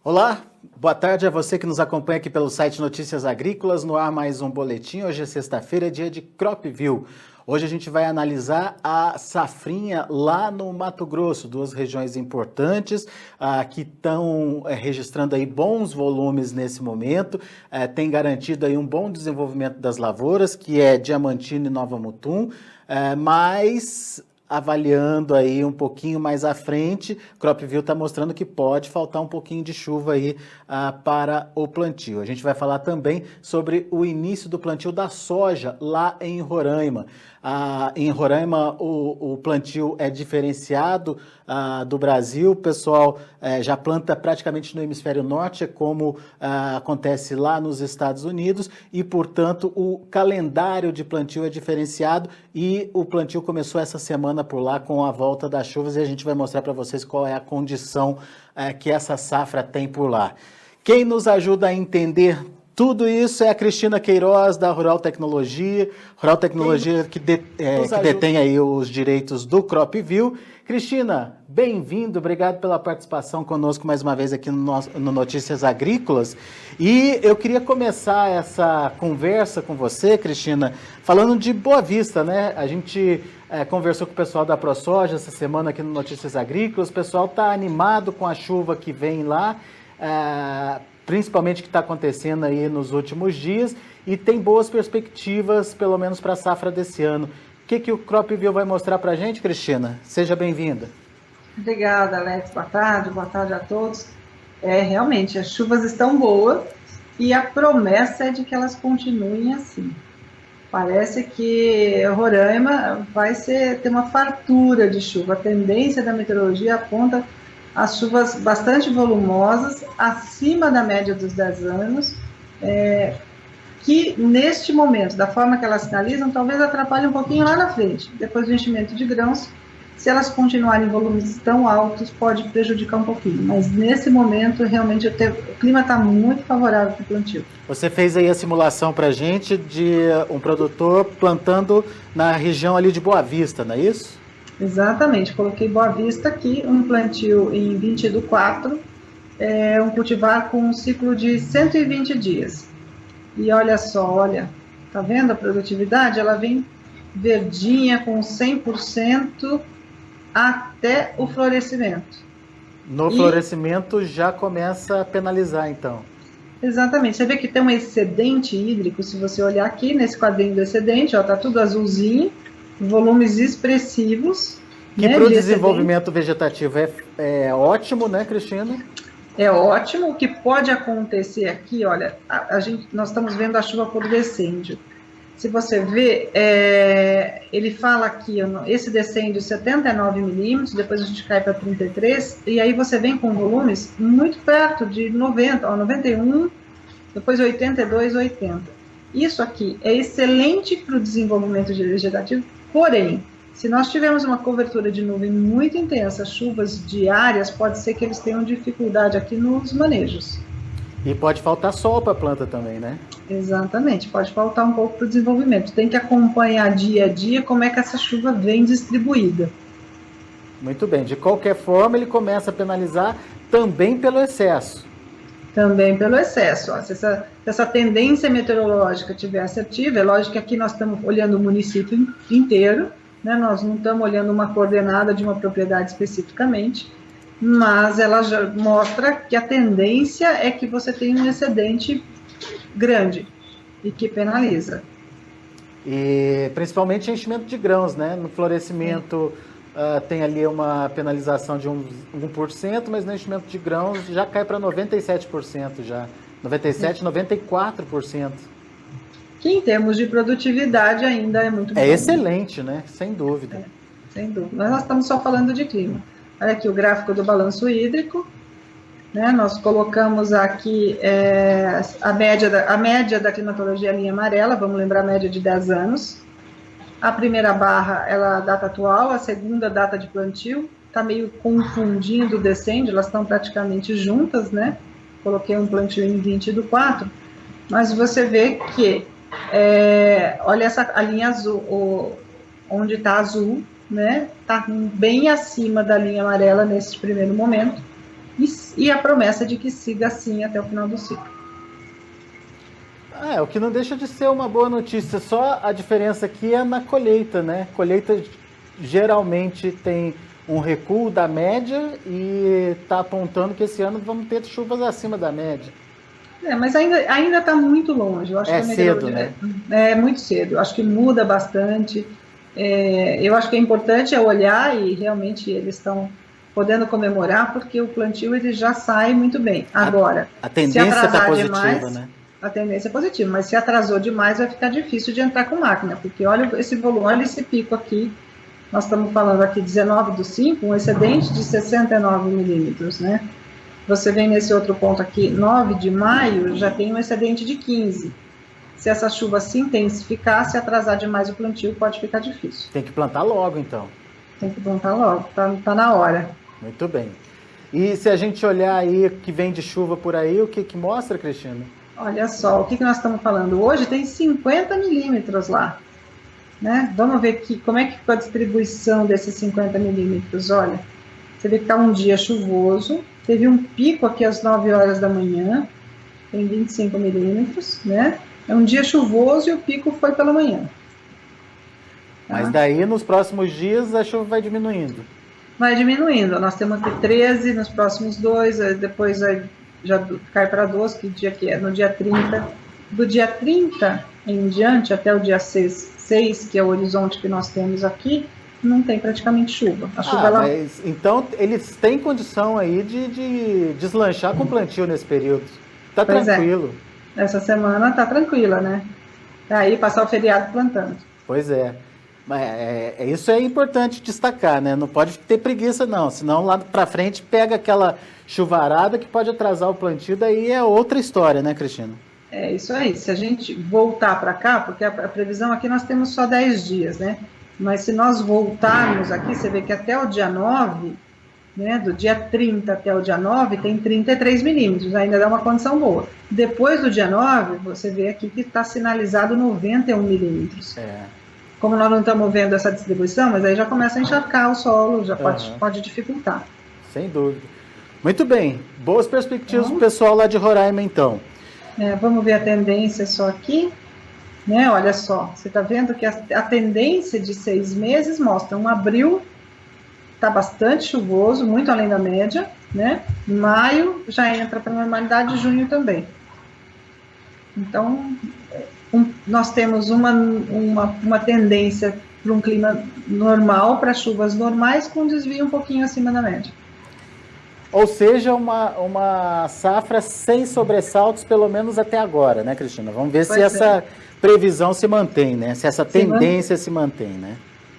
Olá, boa tarde a você que nos acompanha aqui pelo site Notícias Agrícolas, no ar mais um boletim. Hoje é sexta-feira, dia de Cropview. Hoje a gente vai analisar a safrinha lá no Mato Grosso, duas regiões importantes que estão registrando aí bons volumes nesse momento, tem garantido aí um bom desenvolvimento das lavouras, que é Diamantina e Nova Mutum, mas avaliando aí um pouquinho mais à frente, Cropview está mostrando que pode faltar um pouquinho de chuva aí para o plantio. A gente vai falar também sobre o início do plantio da soja lá em Roraima. Em Roraima o plantio é diferenciado do Brasil, o pessoal já planta praticamente no hemisfério norte, é como acontece lá nos Estados Unidos, e portanto o calendário de plantio é diferenciado e o plantio começou essa semana por lá com a volta das chuvas e a gente vai mostrar para vocês qual é a condição que essa safra tem por lá. Quem nos ajuda a entender tudo isso é a Cristina Queiroz, da Rural Tecnologia que detém aí os direitos do Cropview. Cristina, bem-vindo, obrigado pela participação conosco mais uma vez aqui no Notícias Agrícolas. E eu queria começar essa conversa com você, Cristina, falando de Boa Vista, né? A gente conversou com o pessoal da ProSoja essa semana aqui no Notícias Agrícolas, o pessoal está animado com a chuva que vem lá, principalmente o que está acontecendo aí nos últimos dias, e tem boas perspectivas, pelo menos para a safra desse ano. O que o Cropview vai mostrar para a gente, Cristina? Seja bem-vinda. Obrigada, Alex. Boa tarde a todos. Realmente, as chuvas estão boas e a promessa é de que elas continuem assim. Parece que Roraima vai ter uma fartura de chuva. A tendência da meteorologia aponta as chuvas bastante volumosas, acima da média dos 10 anos, que neste momento, da forma que elas sinalizam, talvez atrapalhe um pouquinho lá na frente. Depois do enchimento de grãos, se elas continuarem em volumes tão altos, pode prejudicar um pouquinho. Mas nesse momento, realmente, o clima está muito favorável para o plantio. Você fez aí a simulação para a gente de um produtor plantando na região ali de Boa Vista, não é isso? Exatamente, coloquei Boa Vista aqui, um plantio em 20/4, um cultivar com um ciclo de 120 dias. E olha só, tá vendo a produtividade? Ela vem verdinha com 100% até o florescimento. No florescimento já começa a penalizar, então. Exatamente, você vê que tem um excedente hídrico, se você olhar aqui nesse quadrinho do excedente, tá tudo azulzinho, volumes expressivos. Que para o desenvolvimento vegetativo é ótimo, né, Cristina? É ótimo. O que pode acontecer aqui, olha, nós estamos vendo a chuva por decêndio. Se você vê, ele fala aqui, esse decêndio 79 milímetros, depois a gente cai para 33, e aí você vem com volumes muito perto de 90, 91, depois 82, 80. Isso aqui é excelente para o desenvolvimento vegetativo, porém, se nós tivermos uma cobertura de nuvem muito intensa, chuvas diárias, pode ser que eles tenham dificuldade aqui nos manejos. E pode faltar sol para a planta também, né? Exatamente, pode faltar um pouco para o desenvolvimento. Tem que acompanhar dia a dia como é que essa chuva vem distribuída. Muito bem, de qualquer forma ele começa a penalizar também pelo excesso. Também pelo excesso. Se essa tendência meteorológica estiver assertiva, é lógico que aqui nós estamos olhando o município inteiro, né? Nós não estamos olhando uma coordenada de uma propriedade especificamente, mas ela já mostra que a tendência é que você tenha um excedente grande e que penaliza. E principalmente enchimento de grãos, né? No florescimento tem ali uma penalização de 1%, mas no enchimento de grãos já cai para 97% já. 97%, 94%. Que em termos de produtividade ainda é muito bom. É excelente, né? Sem dúvida. Sem dúvida. Mas nós estamos só falando de clima. Olha aqui o gráfico do balanço hídrico. Né? Nós colocamos aqui a média da climatologia linha amarela, vamos lembrar a média de 10 anos. A primeira barra é a data atual, a segunda data de plantio. Está meio confundindo o decêndio, elas estão praticamente juntas, né? Coloquei um plantio em 20/4, mas você vê que olha a linha azul, onde está azul, né? Está bem acima da linha amarela nesse primeiro momento. e a promessa de que siga assim até o final do ciclo. O que não deixa de ser uma boa notícia, só a diferença aqui é na colheita, né? Colheita geralmente tem um recuo da média e está apontando que esse ano vamos ter chuvas acima da média. Mas ainda está muito longe. Eu acho que cedo, né? É muito cedo. Eu acho que muda bastante. Eu acho que é importante olhar e realmente eles estão podendo comemorar porque o plantio ele já sai muito bem. Agora, a tendência está positiva, demais, né? A tendência é positiva, mas se atrasou demais vai ficar difícil de entrar com máquina, porque olha esse volume, olha esse pico aqui. Nós estamos falando aqui 19/5, um excedente de 69 milímetros, né? Você vem nesse outro ponto aqui, 9 de maio, já tem um excedente de 15. Se essa chuva se intensificar, se atrasar demais o plantio, pode ficar difícil. Tem que plantar logo, então. Tem que plantar logo, tá na hora. Muito bem. E se a gente olhar aí o que vem de chuva por aí, o que mostra, Cristina? Olha só, o que nós estamos falando? Hoje tem 50 milímetros lá. Né? Vamos ver aqui como é que ficou a distribuição desses 50 milímetros. Olha, você vê que está um dia chuvoso, teve um pico aqui às 9 horas da manhã, tem 25 milímetros, né? É um dia chuvoso e o pico foi pela manhã. Tá? Mas daí, nos próximos dias, a chuva vai diminuindo. Vai diminuindo. Nós temos aqui 13 nos próximos 2, depois já cai para 12, que dia que é? No dia 30. Do dia 30 em diante, até o dia 6, que é o horizonte que nós temos aqui, não tem praticamente chuva. A chuva mas então eles têm condição aí de deslanchar com o plantio nesse período. Tá tranquilo. Essa semana tá tranquila, né? Aí passar o feriado plantando. Pois é. Mas isso é importante destacar, né? Não pode ter preguiça não, senão lá para frente pega aquela chuvarada que pode atrasar o plantio, daí é outra história, né, Cristina? É isso aí. Se a gente voltar para cá, porque a previsão aqui nós temos só 10 dias, né? Mas se nós voltarmos aqui, você vê que até o dia 9, né, do dia 30 até o dia 9, tem 33 milímetros, ainda dá uma condição boa. Depois do dia 9, você vê aqui que está sinalizado 91 milímetros. Como nós não estamos vendo essa distribuição, mas aí já começa a encharcar o solo, já pode dificultar. Sem dúvida. Muito bem. Boas perspectivas do pessoal lá de Roraima, então. Vamos ver a tendência só aqui. Né? Olha só, você está vendo que a tendência de 6 meses mostra um abril, está bastante chuvoso, muito além da média, né? Maio já entra para a normalidade, junho também. Então, nós temos uma tendência para um clima normal, para chuvas normais, com desvio um pouquinho acima da média. Ou seja, uma safra sem sobressaltos, pelo menos até agora, né, Cristina? Vamos ver se essa previsão se mantém, né? Se essa tendência se mantém, né?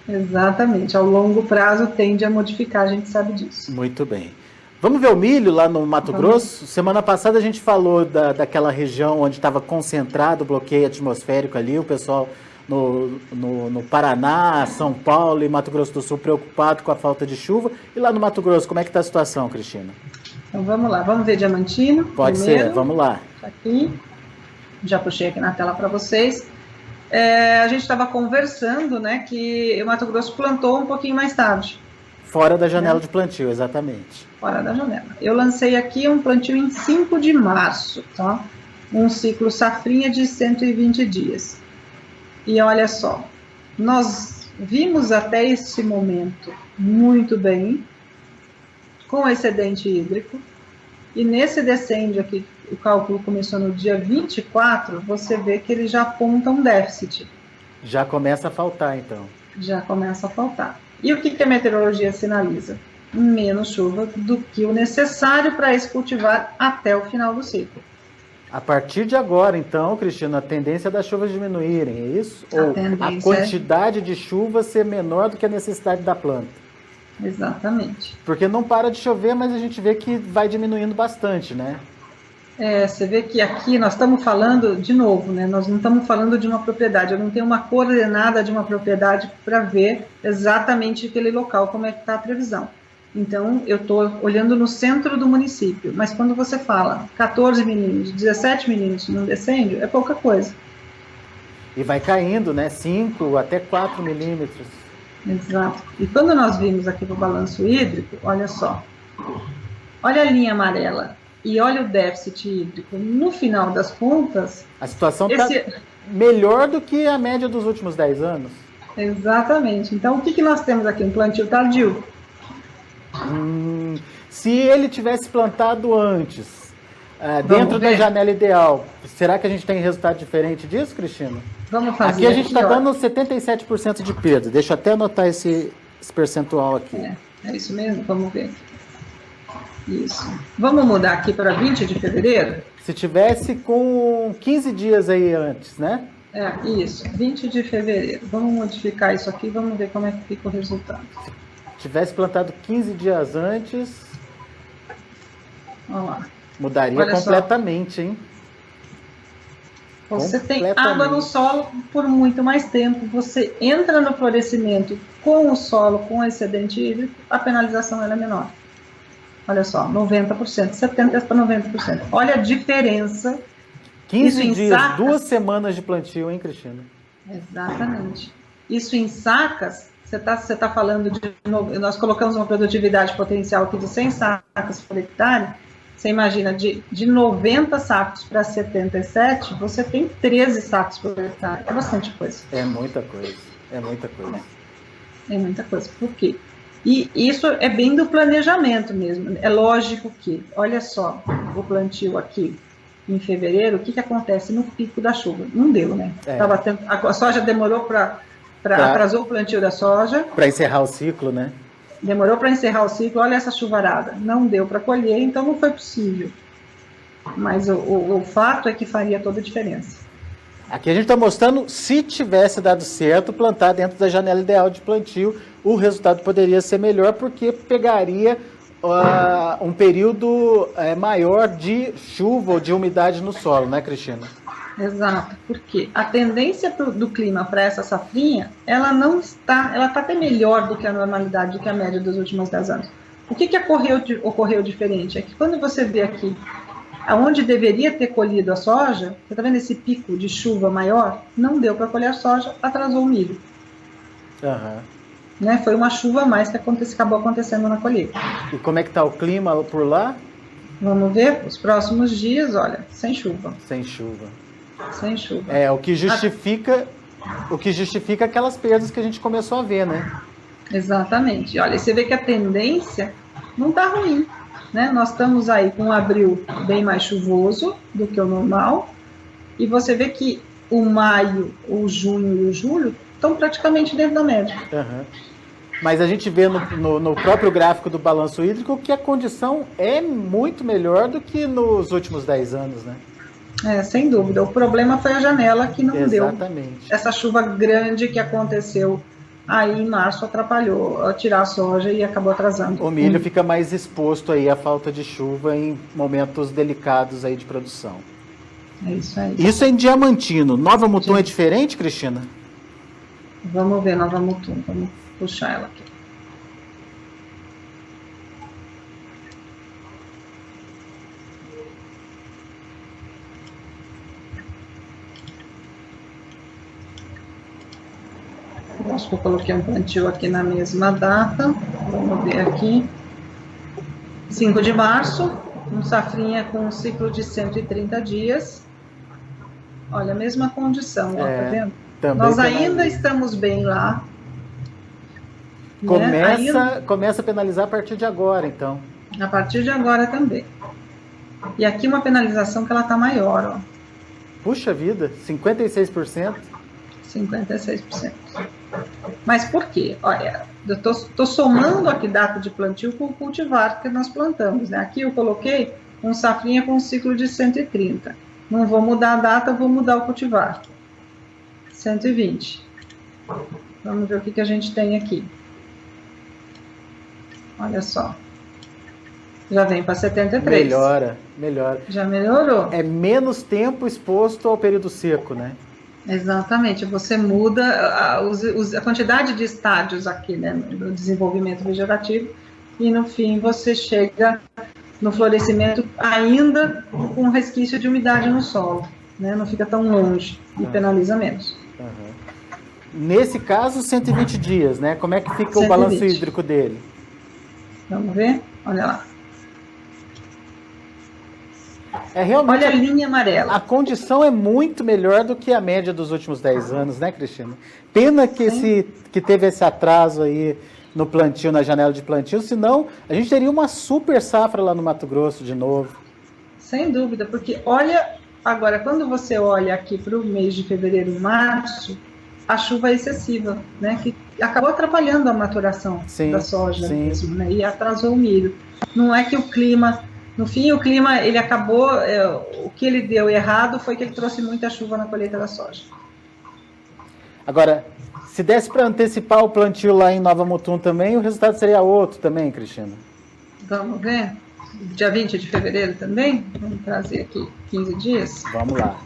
Exatamente. Ao longo prazo tende a modificar, a gente sabe disso. Muito bem. Vamos ver o milho lá no Mato Grosso? Semana passada a gente falou daquela região onde estava concentrado o bloqueio atmosférico ali, o pessoal no Paraná, São Paulo e Mato Grosso do Sul preocupado com a falta de chuva. E lá no Mato Grosso, como é que está a situação, Cristina? Então vamos lá, vamos ver Diamantino. Pode ser, vamos lá. Aqui, já puxei aqui na tela para vocês. A gente estava conversando, né, que o Mato Grosso plantou um pouquinho mais tarde. Fora da janela de plantio, exatamente. Fora da janela. Eu lancei aqui um plantio em 5 de março, tá? Um ciclo safrinha de 120 dias. E olha só, nós vimos até esse momento muito bem, com excedente hídrico, e nesse descende aqui, o cálculo começou no dia 24, você vê que ele já aponta um déficit. Já começa a faltar, então. Já começa a faltar. E o que a meteorologia sinaliza? Menos chuva do que o necessário para esse cultivar até o final do ciclo. A partir de agora, então, Cristina, a tendência das chuvas diminuírem, é isso? Ou a quantidade de chuva ser menor do que a necessidade da planta? Exatamente. Porque não para de chover, mas a gente vê que vai diminuindo bastante, né? Você vê que aqui nós estamos falando, de novo, né? Nós não estamos falando de uma propriedade, eu não tenho uma coordenada de uma propriedade para ver exatamente aquele local, como é que está a previsão. Então, eu estou olhando no centro do município, mas quando você fala 14 milímetros, 17 milímetros no decêndio, é pouca coisa. E vai caindo, né? 5 até 4 milímetros. Exato. E quando nós vimos aqui para o balanço hídrico, olha só, olha a linha amarela e olha o déficit hídrico. No final das contas, A situação está melhor do que a média dos últimos 10 anos. Exatamente. Então, o que nós temos aqui? Um plantio tardio. Se ele tivesse plantado antes, dentro da janela ideal, será que a gente tem resultado diferente disso, Cristina? Vamos fazer. Aqui a gente está dando 77% de perda. Deixa eu até anotar esse percentual aqui. É isso mesmo? Vamos ver. Isso. Vamos mudar aqui para 20 de fevereiro? Se tivesse com 15 dias aí antes, né? Isso. 20 de fevereiro. Vamos modificar isso aqui, vamos ver como é que fica o resultado. Se tivesse plantado 15 dias antes... Olha lá. Mudaria Olha completamente, só. Hein? Você tem água no solo por muito mais tempo. Você entra no florescimento com o solo, com excedente hídrico, a penalização é menor. Olha só, 90%, 70% para 90%. Olha a diferença. 15 dias, 2 semanas de plantio, hein, Cristina? Exatamente. Isso em sacas, você tá falando nós colocamos uma produtividade potencial aqui de 100 sacas por hectare. Você imagina, de 90 sacos para 77, você tem 13 sacos por hectare. É bastante coisa. É muita coisa. É muita coisa. É muita coisa. Por quê? E isso é bem do planejamento mesmo. É lógico que, olha só, o plantio aqui em fevereiro, o que acontece no pico da chuva? Não deu, né? A soja demorou atrasou o plantio da soja. Para encerrar o ciclo, né? Demorou para encerrar o ciclo, olha essa chuvarada. Não deu para colher, então não foi possível. Mas o fato é que faria toda a diferença. Aqui a gente está mostrando, se tivesse dado certo, plantar dentro da janela ideal de plantio, o resultado poderia ser melhor, porque pegaria um período maior de chuva ou de umidade no solo, né, Cristina? Exato, porque a tendência do clima para essa safrinha, ela está até melhor do que a normalidade, do que a média dos últimos 10 anos. O que ocorreu diferente? É que quando você vê aqui, aonde deveria ter colhido a soja, você está vendo esse pico de chuva maior? Não deu para colher a soja, atrasou o milho. Né? Foi uma chuva a mais que acabou acontecendo na colheita. E como é que está o clima por lá? Vamos ver, os próximos dias, olha, sem chuva. Sem chuva. Sem chuva. O que justifica aquelas perdas que a gente começou a ver, né? Exatamente. Olha, você vê que a tendência não está ruim, né? Nós estamos aí com um abril bem mais chuvoso do que o normal, e você vê que o maio, o junho e o julho estão praticamente dentro da média. Mas a gente vê no próprio gráfico do balanço hídrico que a condição é muito melhor do que nos últimos 10 anos, né? Sem dúvida. O problema foi a janela que não Exatamente. deu. Essa chuva grande que aconteceu aí em março atrapalhou a tirar a soja e acabou atrasando. O milho fica mais exposto aí à falta de chuva em momentos delicados aí de produção. É isso aí. Isso é em Diamantino. Nova Mutum é diferente, Cristina? Vamos ver Nova Mutum. Vamos puxar ela aqui. Acho que eu coloquei um plantio aqui na mesma data. Vamos ver aqui. 5 de março, um safrinha com um ciclo de 130 dias. Olha, a mesma condição, ó, tá vendo? Nós ainda estamos bem lá. Começa a penalizar a partir de agora, então. A partir de agora também. E aqui uma penalização que ela está maior, ó. Puxa vida, 56%. 56%. Mas por quê? Olha, eu tô somando aqui data de plantio com o cultivar que nós plantamos, né? Aqui eu coloquei um safrinha com um ciclo de 130. Não vou mudar a data, vou mudar o cultivar. 120. Vamos ver o que a gente tem aqui. Olha só. Já vem para 73. Melhora. Já melhorou. É menos tempo exposto ao período seco, né? Exatamente, você muda a quantidade de estádios aqui, né, no desenvolvimento vegetativo, e no fim você chega no florescimento ainda com resquício de umidade no solo, né, não fica tão longe e penaliza menos. Nesse caso, 120 dias, né? Como é que fica 120. O balanço hídrico dele? Vamos ver? Olha lá. Realmente, olha a linha amarela. A condição é muito melhor do que a média dos últimos 10 anos, né, Cristina? Pena que teve esse atraso aí no plantio, na janela de plantio, senão a gente teria uma super safra lá no Mato Grosso de novo. Sem dúvida, porque olha, agora, quando você olha aqui para o mês de fevereiro e março, a chuva é excessiva, né, que acabou atrapalhando a maturação da soja mesmo, né, e atrasou o milho. Não é que o clima, no fim o clima, ele acabou, o que ele deu errado foi que ele trouxe muita chuva na colheita da soja. Agora, se desse para antecipar o plantio lá em Nova Mutum também, o resultado seria outro também, Cristina? Vamos ver? Dia 20 de fevereiro também? Vamos trazer aqui 15 dias? Vamos lá.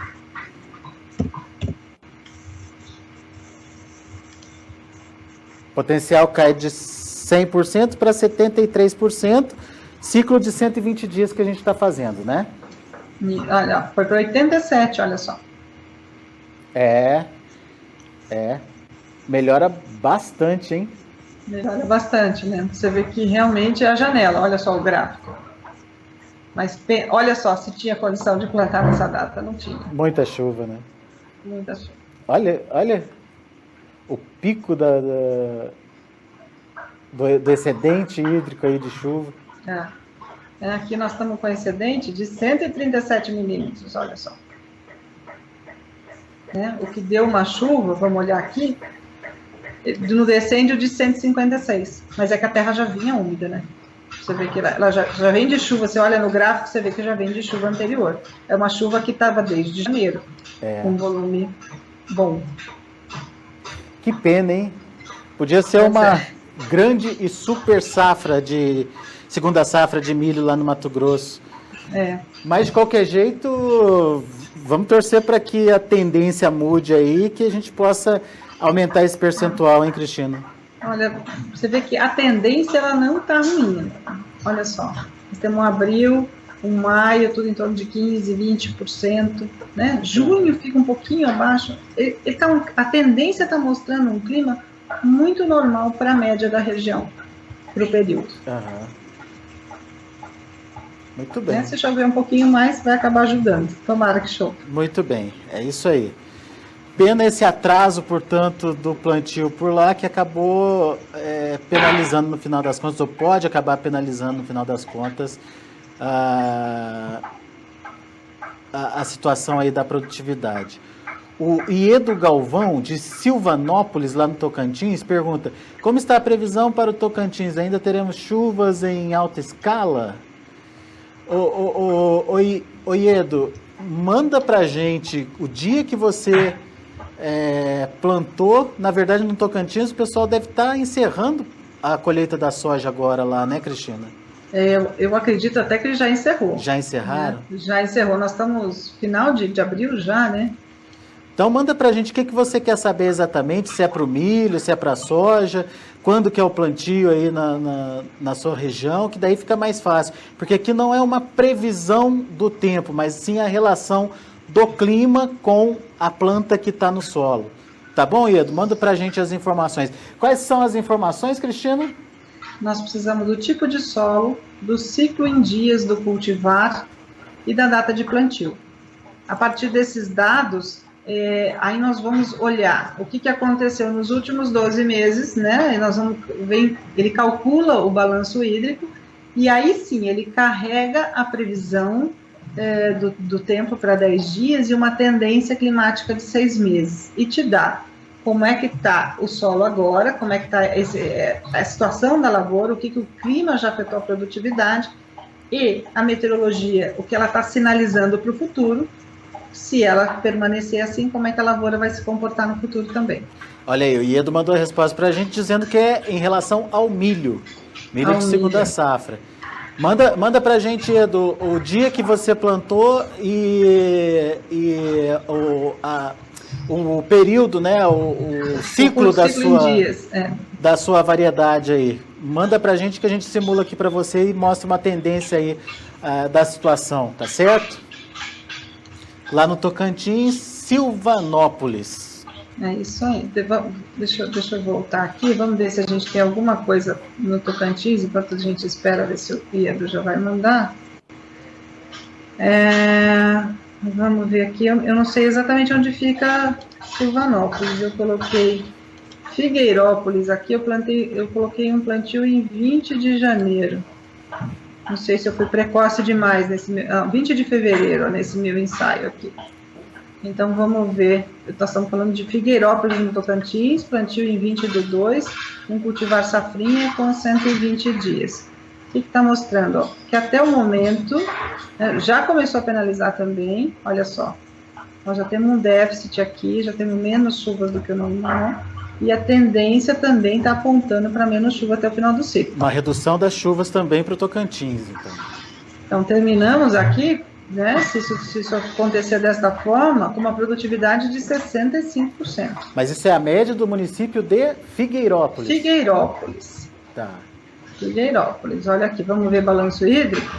Potencial cai de 100% para 73%, ciclo de 120 dias que a gente está fazendo, né? Olha, foi para 87, olha só. Melhora bastante, hein? Melhora bastante, né? Você vê que realmente é a janela, olha só o gráfico. Mas olha só, se tinha condição de plantar nessa data, não tinha. Muita chuva, né? Muita chuva. Olha o pico do excedente hídrico aí de chuva. Aqui nós estamos com excedente de 137 milímetros, olha só. O que deu uma chuva, vamos olhar aqui, no decêndio de 156. Mas é que a terra já vinha úmida, né? Você vê que ela já vem de chuva, você olha no gráfico, você vê que já vem de chuva anterior. É uma chuva que estava desde janeiro, com volume bom. Que pena, hein? Podia ser uma grande e super safra segunda safra de milho lá no Mato Grosso. Mas, de qualquer jeito, vamos torcer para que a tendência mude aí e que a gente possa aumentar esse percentual, hein, Cristina? Olha, você vê que a tendência ela não está ruim. Olha só, nós temos um abril, um maio, tudo em torno de 15%, 20%, né? Junho fica um pouquinho abaixo. A tendência está mostrando um clima muito normal para a média da região, para o período. Muito bem. Se chover um pouquinho mais, vai acabar ajudando. Tomara que chova. Muito bem, é isso aí. Pena esse atraso, portanto, do plantio por lá, que acabou penalizando no final das contas, ou pode acabar penalizando no final das contas, a situação aí da produtividade. O Iedo Galvão, de Silvanópolis, lá no Tocantins, pergunta: como está a previsão para o Tocantins? Ainda teremos chuvas em alta escala? Ô Iedo, manda pra gente o dia que você plantou. Na verdade, no Tocantins, o pessoal deve estar encerrando a colheita da soja agora lá, né, Cristina? Eu acredito até que ele já encerrou. Já encerraram? Já encerrou. Nós estamos final de abril já, né? Então manda pra gente o que você quer saber exatamente, se é para o milho, se é para a soja, quando que é o plantio aí na sua região, que daí fica mais fácil. Porque aqui não é uma previsão do tempo, mas sim a relação do clima com a planta que está no solo. Tá bom, Iedo? Manda pra gente as informações. Quais são as informações, Cristina? Nós precisamos do tipo de solo, do ciclo em dias do cultivar e da data de plantio. A partir desses dados, aí nós vamos olhar o que aconteceu nos últimos 12 meses, né? E nós vamos ver, ele calcula o balanço hídrico e aí sim ele carrega a previsão do tempo para 10 dias e uma tendência climática de 6 meses e te dá como é que está o solo agora, como é que está a situação da lavoura, o que o clima já afetou a produtividade e a meteorologia, o que ela está sinalizando para o futuro. Se ela permanecer assim, como é que a lavoura vai se comportar no futuro também. Olha aí, o Iedo mandou a resposta para a gente dizendo que é em relação ao milho de segunda safra. Manda para a gente, Iedo, o dia que você plantou e o período, né, o ciclo da sua variedade aí. Manda para a gente que a gente simula aqui para você e mostra uma tendência aí da situação, tá certo? Lá no Tocantins, Silvanópolis. É isso aí. Deixa eu voltar aqui. Vamos ver se a gente tem alguma coisa no Tocantins, enquanto a gente espera ver se o Iedo já vai mandar. Vamos ver aqui, eu não sei exatamente onde fica Silvanópolis, eu coloquei Figueirópolis, aqui eu coloquei um plantio em 20 de janeiro. Não sei se eu fui precoce demais, 20 de fevereiro, nesse meu ensaio aqui. Então, vamos ver, nós estamos falando de Figueirópolis, no Tocantins, plantio em 20/2, um cultivar safrinha com 120 dias. O que está mostrando? Ó, que até o momento, já começou a penalizar também, olha só, nós já temos um déficit aqui, já temos menos chuvas do que o normal, e a tendência também está apontando para menos chuva até o final do ciclo. Uma redução das chuvas também para o Tocantins, então. Então, terminamos aqui, né, se isso acontecer desta forma, com uma produtividade de 65%. Mas isso é a média do município de Figueirópolis? Figueirópolis. Tá. Figueirópolis, olha aqui, vamos ver balanço hídrico?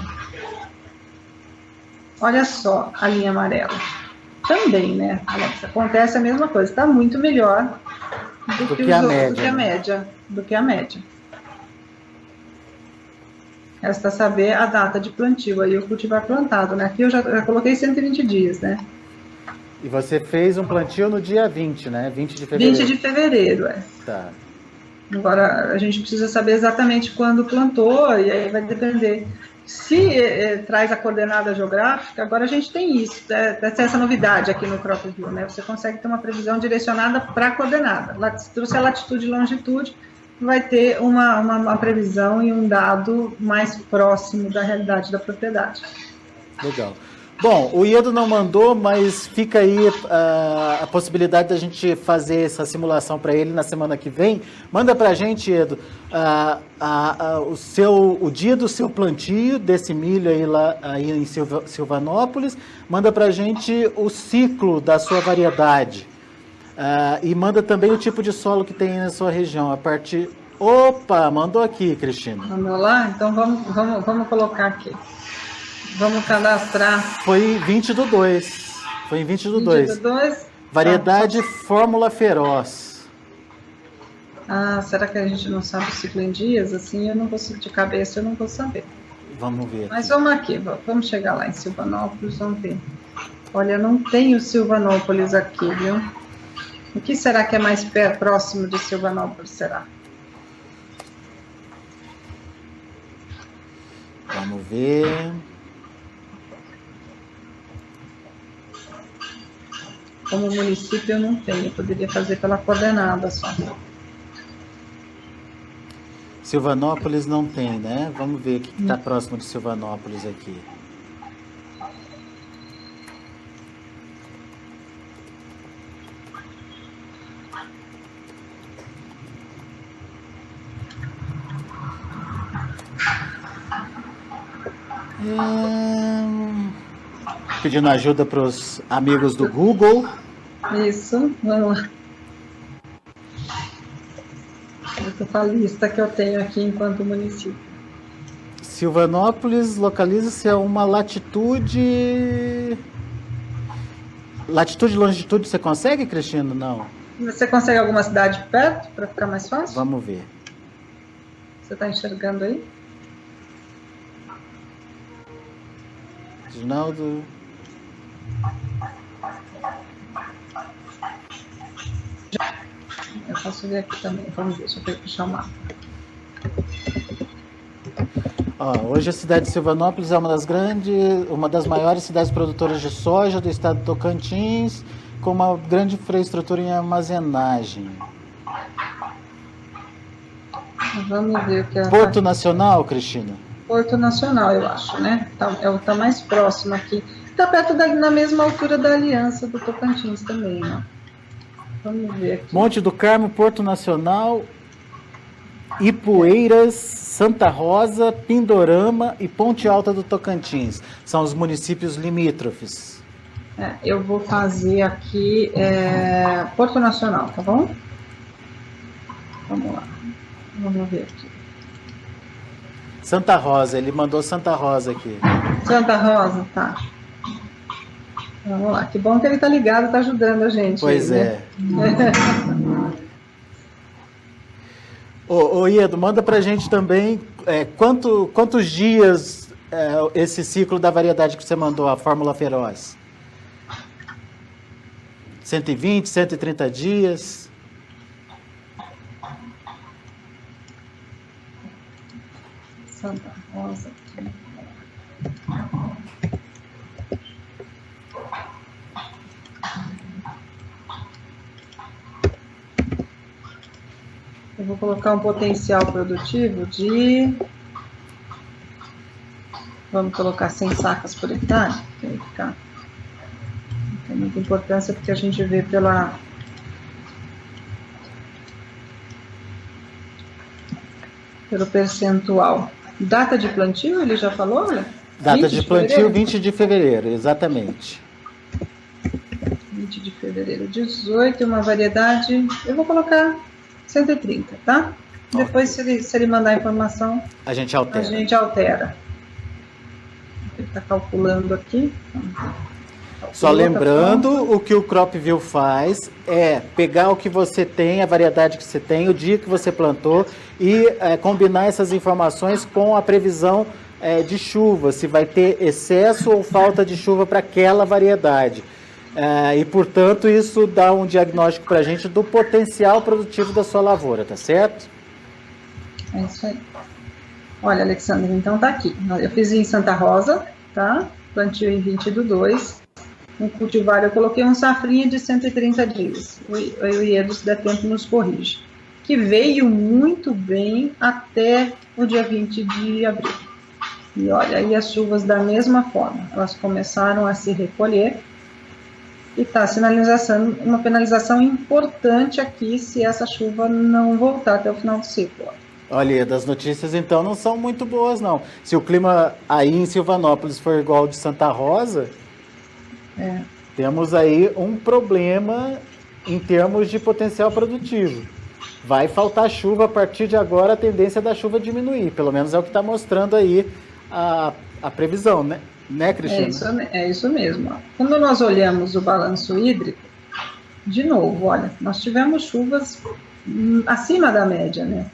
Olha só a linha amarela. Também, né, Alex, acontece a mesma coisa, está muito melhor do que a média. Resta saber a data de plantio, aí o cultivar plantado, né? Aqui eu já coloquei 120 dias, né? E você fez um plantio no dia 20, né? 20 de fevereiro. 20 de fevereiro, Tá. Agora, a gente precisa saber exatamente quando plantou, e aí vai depender. Se traz a coordenada geográfica, agora a gente tem isso, essa novidade aqui no CropView, né? Você consegue ter uma previsão direcionada para a coordenada. Se trouxe a latitude e longitude, vai ter uma previsão e um dado mais próximo da realidade da propriedade. Legal. Bom, o Iedo não mandou, mas fica aí a possibilidade da gente fazer essa simulação para ele na semana que vem. Manda para a gente, Iedo, o dia do seu plantio desse milho aí em Silvanópolis. Manda para a gente o ciclo da sua variedade. E manda também o tipo de solo que tem na sua região. Opa, mandou aqui, Cristina. Mandou lá? Então vamos colocar aqui. Vamos cadastrar. Foi 20/2. Foi em 20/2. Variedade Fórmula Feroz. Será que a gente não sabe o ciclo em dias? Assim, eu não consigo de cabeça, eu não vou saber. Vamos ver. Mas vamos aqui, vamos chegar lá em Silvanópolis, vamos ver. Olha, não tem o Silvanópolis aqui, viu? O que será que é mais próximo de Silvanópolis, será? Vamos ver. Como município eu não tenho, eu poderia fazer pela coordenada só. Silvanópolis não tem, né? Vamos ver o que está próximo de Silvanópolis aqui. Pedindo ajuda para os amigos do Google. Isso, vamos lá. Eu tô com a lista que eu tenho aqui enquanto município. Silvanópolis localiza-se a uma latitude... Latitude e longitude você consegue, Cristina? Não. Você consegue alguma cidade perto para ficar mais fácil? Vamos ver. Você está enxergando aí? Reginaldo... Eu posso ver aqui também. Vamos ver, deixa eu puxar o mapa. Hoje a cidade de Silvanópolis é uma das maiores cidades produtoras de soja do estado do Tocantins, com uma grande infraestrutura em armazenagem. Vamos ver o que é. Porto Nacional, Cristina? Porto Nacional, eu acho, né? Tá mais próximo aqui. Está perto na mesma altura da Aliança do Tocantins também, né? Vamos ver aqui. Monte do Carmo, Porto Nacional, Ipueiras, Santa Rosa, Pindorama e Ponte Alta do Tocantins. São os municípios limítrofes. Eu vou fazer aqui Porto Nacional, tá bom? Vamos lá. Vamos ver aqui. Santa Rosa, ele mandou Santa Rosa aqui. Santa Rosa, tá. Vamos lá, que bom que ele tá ligado, tá ajudando a gente. Pois aí, é. Né? Iedo, manda pra gente também quantos dias esse ciclo da variedade que você mandou, a Fórmula Feroz? 120, 130 dias? Santa Rosa. Eu vou colocar um potencial produtivo de... Vamos colocar 100 sacas por hectare. Tem que ficar... Tem muita importância porque a gente vê pelo percentual. Data de plantio, ele já falou, né? Data de plantio, 20 de fevereiro, exatamente. 20 de fevereiro, 18, uma variedade... Eu vou colocar 130, tá? Okay. Depois, se ele mandar a informação... A gente altera. A gente altera. Ele está calculando aqui. Só lembrando, o que o CropView faz é pegar o que você tem, a variedade que você tem, o dia que você plantou e combinar essas informações com a previsão de chuva, se vai ter excesso ou falta de chuva para aquela variedade. E, portanto, isso dá um diagnóstico para a gente do potencial produtivo da sua lavoura, tá certo? É isso aí. Olha, Alexandre, então tá aqui. Eu fiz em Santa Rosa, tá? Plantio em 20/2. No cultivar eu coloquei um safrinha de 130 dias. O Iedo, se der tempo, nos corrige. Que veio muito bem até o dia 20 de abril. E olha, aí as chuvas da mesma forma. Elas começaram a se recolher. E está sinalizando uma penalização importante aqui se essa chuva não voltar até o final do ciclo. Olha, das notícias então não são muito boas, não. Se o clima aí em Silvanópolis for igual ao de Santa Rosa... Temos aí um problema em termos de potencial produtivo. Vai faltar chuva a partir de agora, a tendência da chuva diminuir. Pelo menos é o que está mostrando aí a previsão, né? Né, Cristina? É isso mesmo. Quando nós olhamos o balanço hídrico, de novo, olha, nós tivemos chuvas acima da média, né?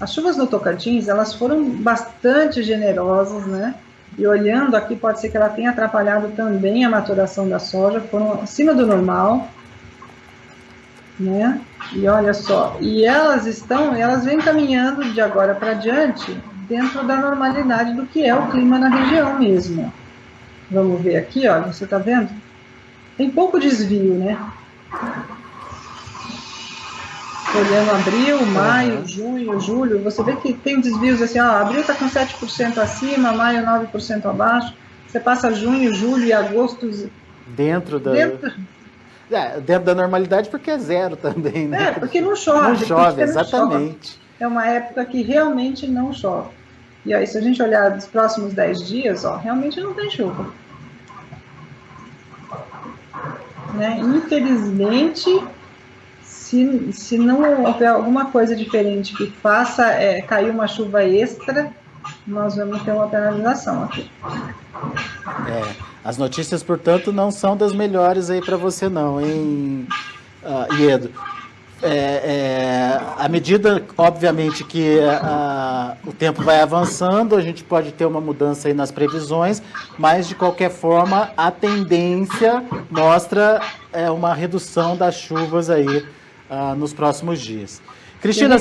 As chuvas no Tocantins, elas foram bastante generosas, né? E olhando aqui, pode ser que ela tenha atrapalhado também a maturação da soja, foram acima do normal, né? E olha só, e elas vêm caminhando de agora para diante dentro da normalidade do que é o clima na região mesmo. Vamos ver aqui, olha, você está vendo? Tem pouco desvio, né? Olhando abril, maio, junho, julho, você vê que tem desvios assim, ó, abril está com 7% acima, maio 9% abaixo, você passa junho, julho e agosto... Dentro da normalidade, porque é zero também, né? Porque não chove. Não chove, exatamente. Chove. É uma época que realmente não chove. E aí, se a gente olhar dos próximos 10 dias, ó, realmente não tem chuva. Né? Infelizmente... Se não houver alguma coisa diferente que faça cair uma chuva extra, nós vamos ter uma penalização aqui. As notícias, portanto, não são das melhores aí para você não, hein, Iedo? À medida, obviamente, que o tempo vai avançando, a gente pode ter uma mudança aí nas previsões, mas, de qualquer forma, a tendência mostra uma redução das chuvas aí nos próximos dias. Cristina...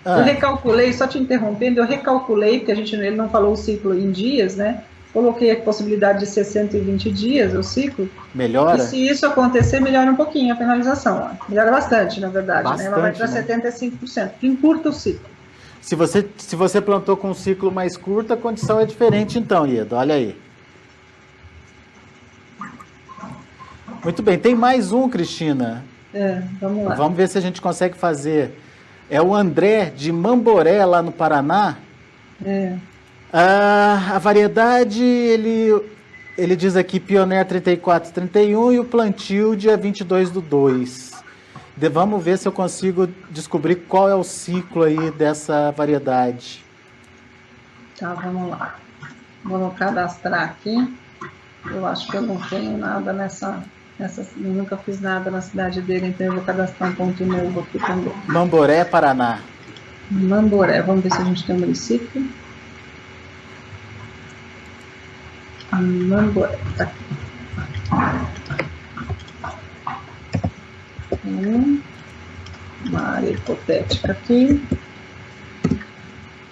Eu recalculei, só te interrompendo, eu recalculei, porque ele não falou o ciclo em dias, né? Coloquei a possibilidade de ser 120 dias, o ciclo. Melhora? E se isso acontecer, melhora um pouquinho a penalização. Ó. Melhora bastante, na verdade. Bastante, né? Ela vai para 75%, que encurta o ciclo. Se você plantou com um ciclo mais curto, a condição é diferente então, Iedo. Olha aí. Muito bem, tem mais um, Cristina. Vamos lá. Vamos ver se a gente consegue fazer. É o André, de Mamboré, lá no Paraná. A variedade, ele diz aqui Pioneer 3431 e o plantio dia 22/2. Vamos ver se eu consigo descobrir qual é o ciclo aí dessa variedade. Tá, vamos lá. Vou cadastrar aqui. Eu acho que eu não tenho nada eu nunca fiz nada na cidade dele, então eu vou cadastrar um ponto novo aqui também. Mamboré, Paraná. Mamboré, vamos ver se a gente tem um município. Mamboré. Tá aqui. Uma área hipotética aqui.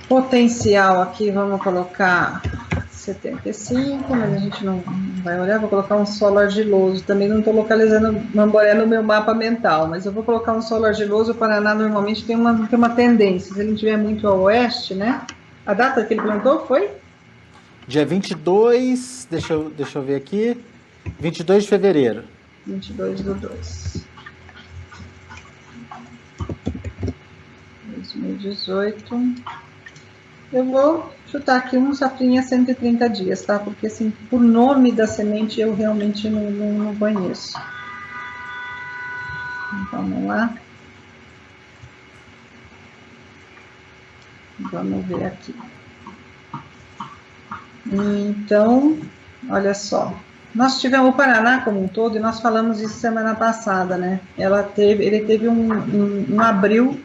Potencial aqui, vamos colocar 75, mas a gente não vai olhar, vou colocar um solo argiloso. Também não estou localizando Mamboré no meu mapa mental, mas eu vou colocar um solo argiloso. O Paraná normalmente tem uma tendência, se ele estiver muito a oeste, né? A data que ele plantou foi? Dia 22, deixa eu ver aqui, 22 de fevereiro. 22/2. 2018. Eu vou chutar aqui um safrinha 130 dias, tá? Porque, assim, por nome da semente, eu realmente não conheço. Então, vamos lá. Vamos ver aqui. Então, olha só. Nós tivemos o Paraná como um todo, e nós falamos isso semana passada, né? Ele teve um abril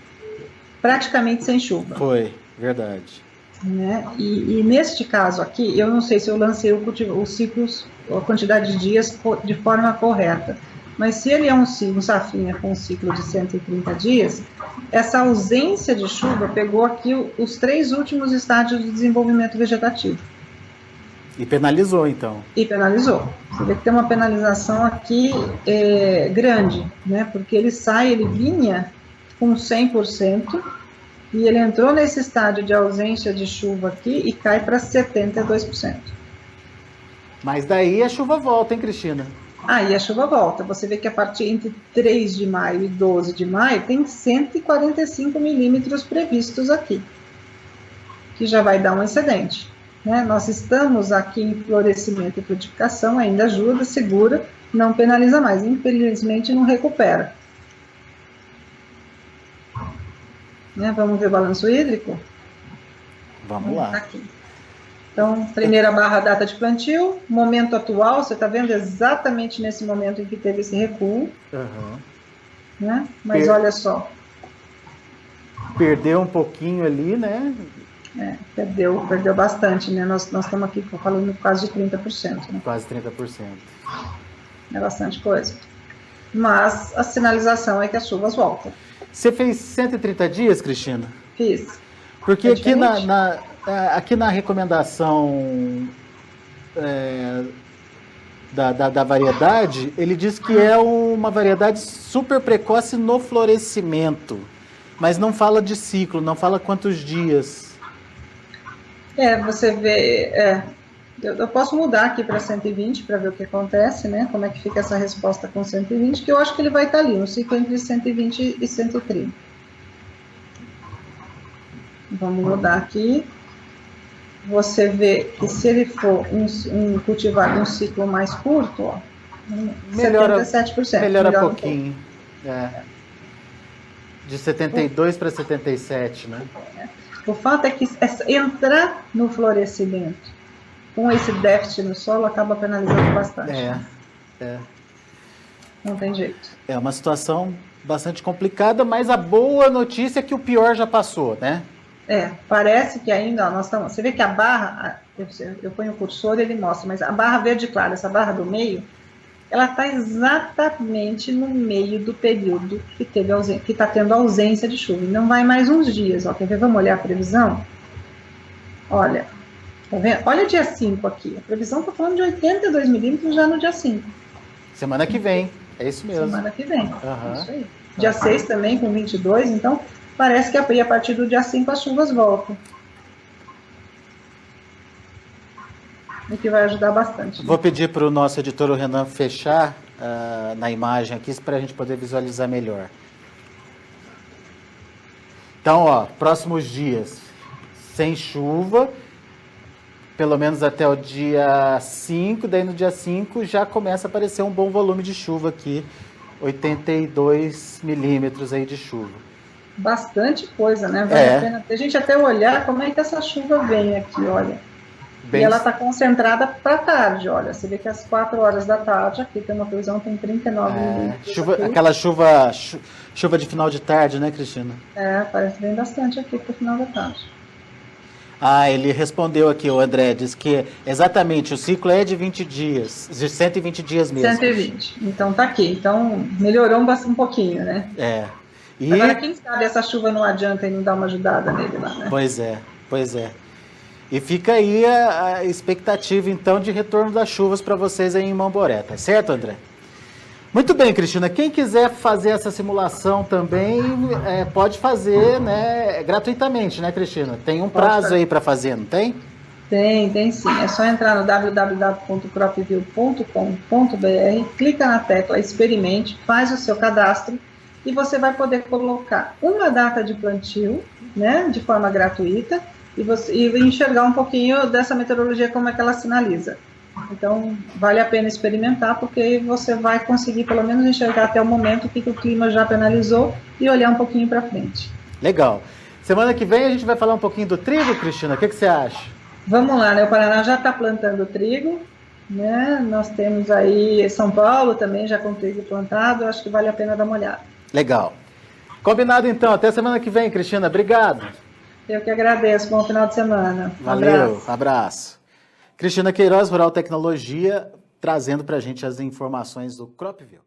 praticamente sem chuva. Foi, verdade. Né? E neste caso aqui, eu não sei se eu lancei os ciclos, a quantidade de dias de forma correta, mas se ele é um safrinha com um ciclo de 130 dias, essa ausência de chuva pegou aqui os 3 últimos estágios do desenvolvimento vegetativo. E penalizou, então. E penalizou. Você vê que tem uma penalização aqui grande, né? Porque ele vinha com 100%, e ele entrou nesse estágio de ausência de chuva aqui e cai para 72%. Mas daí a chuva volta, hein, Cristina? Aí a chuva volta. Você vê que a partir entre 3 de maio e 12 de maio tem 145 milímetros previstos aqui, que já vai dar um excedente. Né? Nós estamos aqui em florescimento e frutificação, ainda ajuda, segura, não penaliza mais. Infelizmente não recupera. Né? Vamos ver o balanço hídrico? Vamos lá. Aqui. Então, primeira barra, data de plantio, momento atual, você está vendo exatamente nesse momento em que teve esse recuo. Uhum. Né? Mas olha só. Perdeu um pouquinho ali, né? Perdeu bastante, né? Nós estamos aqui falando quase de 30%. Né? Quase 30%. É bastante coisa. Mas a sinalização é que as chuvas voltam. Você fez 130 dias, Cristina? Fiz. Porque aqui na recomendação da variedade, ele diz que é uma variedade super precoce no florescimento, mas não fala de ciclo, não fala quantos dias. Você vê... Eu posso mudar aqui para 120 para ver o que acontece, né? Como é que fica essa resposta com 120, que eu acho que ele vai estar ali, um ciclo entre 120 e 130. Vamos mudar aqui. Você vê que se ele for cultivado um ciclo mais curto, ó, melhora, 77%. Melhora pouquinho. De 72 para 77, né? O fato é que entrar no florescimento com esse déficit no solo acaba penalizando bastante. Não tem jeito. É uma situação bastante complicada, mas a boa notícia é que o pior já passou, né? Parece que ainda, você vê que a barra, eu ponho o cursor e ele mostra, mas a barra verde clara, essa barra do meio, ela está exatamente no meio do período que está tendo ausência de chuva. E não vai mais uns dias, ó. Quer ver? Vamos olhar a previsão? Olha, tá vendo? Olha o dia 5 aqui. A previsão está falando de 82 milímetros já no dia 5. Semana que vem, é isso mesmo. Semana que vem, isso aí. Dia 6 também com 22, então parece que a partir do dia 5 as chuvas voltam. O que vai ajudar bastante. Vou pedir para o nosso editor, o Renan, fechar na imagem aqui, para a gente poder visualizar melhor. Então, ó, próximos dias, sem chuva, pelo menos até o dia 5, daí no dia 5 já começa a aparecer um bom volume de chuva aqui, 82 milímetros aí de chuva. Bastante coisa, né? Vale a pena a gente até olhar como é que essa chuva vem aqui, olha. E ela está concentrada para tarde, olha. Você vê que às 4 horas da tarde, aqui tem uma previsão, tem 39 milímetros. Aquela chuva de final de tarde, né, Cristina? Parece bem bastante aqui para o final da tarde. Ah, ele respondeu aqui, o André, diz que exatamente o ciclo é de 20 dias, de 120 dias mesmo. 120. Então tá aqui. Então melhorou um pouquinho, né? É. E... Agora, quem sabe essa chuva não adianta e não dá uma ajudada nele lá, né? Pois é, pois é. E fica aí a expectativa, então, de retorno das chuvas para vocês aí em Mamboré, tá certo, André? Muito bem, Cristina. Quem quiser fazer essa simulação também pode fazer, né, gratuitamente, né, Cristina? Tem um prazo aí para fazer, não tem? Tem sim. É só entrar no www.cropview.com.br, clica na tecla Experimente, faz o seu cadastro e você vai poder colocar uma data de plantio, né, de forma gratuita, e enxergar um pouquinho dessa meteorologia, como é que ela sinaliza. Então, vale a pena experimentar, porque aí você vai conseguir pelo menos enxergar até o momento o que o clima já penalizou e olhar um pouquinho para frente. Legal. Semana que vem a gente vai falar um pouquinho do trigo, Cristina, o que você acha? Vamos lá, né? O Paraná já está plantando trigo, né? Nós temos aí São Paulo também já com trigo plantado, acho que vale a pena dar uma olhada. Legal. Combinado então, até semana que vem, Cristina, obrigado. Eu que agradeço, bom final de semana. Valeu, abraço. Cristina Queiroz, Rural Tecnologia, trazendo para a gente as informações do CropView.